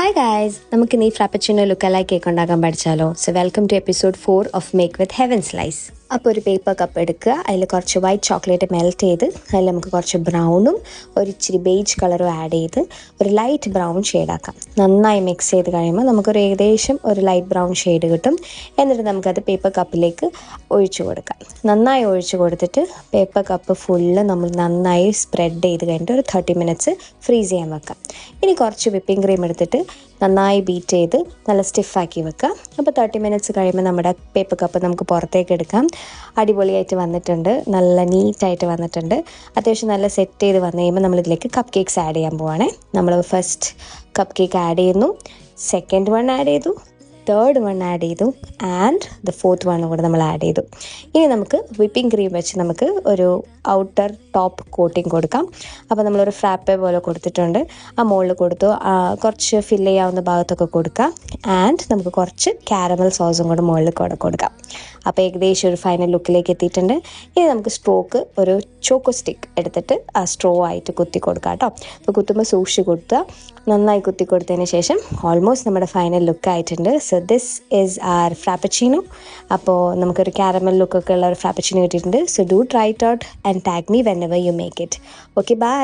Hi guys, നമുക്ക് ഈ ഫ്രാപ്പച്ചിനോ ലുക്കലായി കേക്ക് ഉണ്ടാക്കാൻ പഠിച്ചാലോ. So welcome to episode 4 of make with heaven slice. അപ്പോൾ ഒരു പേപ്പർ കപ്പ് എടുക്കുക, അതിൽ കുറച്ച് വൈറ്റ് ചോക്ലേറ്റ് മെൽറ്റ് ചെയ്ത് അതിൽ നമുക്ക് കുറച്ച് ബ്രൗണും ഒരു ഇച്ചിരി ബേജ് കളറും ആഡ് ചെയ്ത് ഒരു ലൈറ്റ് ബ്രൗൺ ഷെയ്ഡാക്കാം. നന്നായി മിക്സ് ചെയ്ത് കഴിയുമ്പോൾ നമുക്കൊരു ഏകദേശം ഒരു ലൈറ്റ് ബ്രൗൺ ഷെയ്ഡ് കിട്ടും. എന്നിട്ട് നമുക്കത് പേപ്പർ കപ്പിലേക്ക് ഒഴിച്ചു കൊടുക്കാം. നന്നായി ഒഴിച്ചു കൊടുത്തിട്ട് പേപ്പർ കപ്പ് ഫുള്ള് നമ്മൾ നന്നായി സ്പ്രെഡ് ചെയ്ത് കഴിഞ്ഞിട്ട് ഒരു 30 മിനിറ്റ്സ് ഫ്രീസ് ചെയ്യാൻ വെക്കാം. ഇനി കുറച്ച് വിപ്പിംഗ് ക്രീം എടുത്തിട്ട് നന്നായി ബീറ്റ് ചെയ്ത് നല്ല സ്റ്റിഫാക്കി വെക്കുക. അപ്പോൾ 30 മിനിറ്റ്സ് കഴിയുമ്പോൾ നമ്മുടെ പേപ്പർ കപ്പ് നമുക്ക് പുറത്തേക്ക് എടുക്കാം. അടിപൊളിയായിട്ട് വന്നിട്ടുണ്ട്, നല്ല നീറ്റായിട്ട് വന്നിട്ടുണ്ട്. അത്യാവശ്യം നല്ല സെറ്റ് ചെയ്ത് വന്നു കഴിയുമ്പോൾ നമ്മളിതിലേക്ക് കപ്പ് കേക്ക്സ് ആഡ് ചെയ്യാൻ പോവുകയാണേ. നമ്മൾ ഫസ്റ്റ് കപ്പ് കേക്ക് ആഡ് ചെയ്യുന്നു, സെക്കൻഡ് വൺ ആഡ് ചെയ്തു, തേർഡ് വൺ ആഡ് ചെയ്തു ആൻഡ് ദ ഫോർത്ത് വണ്ണും കൂടെ നമ്മൾ ആഡ് ചെയ്തു. ഇനി നമുക്ക് വിപ്പിംഗ് ക്രീം വെച്ച് നമുക്ക് ഒരു ഔട്ടർ ടോപ്പ് കോട്ടിങ് കൊടുക്കാം. അപ്പോൾ നമ്മളൊരു ഫ്രാപ്പേ പോലെ കൊടുത്തിട്ടുണ്ട്, ആ മുകളിൽ കൊടുത്തു. കുറച്ച് ഫില്ല് ചെയ്യാവുന്ന ഭാഗത്തൊക്കെ കൊടുക്കാം. ആൻഡ് നമുക്ക് കുറച്ച് കാരമൽ സോസും കൂടെ മുകളിൽ കൊടുക്കാം. അപ്പോൾ ഏകദേശം ഒരു ഫൈനൽ ലുക്കിലേക്ക് എത്തിയിട്ടുണ്ട്. ഇനി നമുക്ക് സ്ട്രോക്ക് ഒരു ചോക്കോ സ്റ്റിക്ക് എടുത്തിട്ട് ആ സ്ട്രോ ആയിട്ട് കുത്തി കൊടുക്കാം കേട്ടോ. അപ്പോൾ കുത്തുമ്പോൾ സൂക്ഷിച്ച് കൊടുക്കുക. നന്നായി കുത്തി കൊടുത്തതിന് ശേഷം ഓൾമോസ്റ്റ് നമ്മുടെ ഫൈനൽ ലുക്ക് ആയിട്ടുണ്ട്. So this is our frappuccino. അപ്പോൾ നമുക്കൊരു കാരമൽ ലുക്കൊക്കെ ഉള്ള ഒരു ഫ്രാപ്പച്ചിനോ കിട്ടിയിട്ടുണ്ട്. So do try it out and tag me whenever you make it. Okay, by.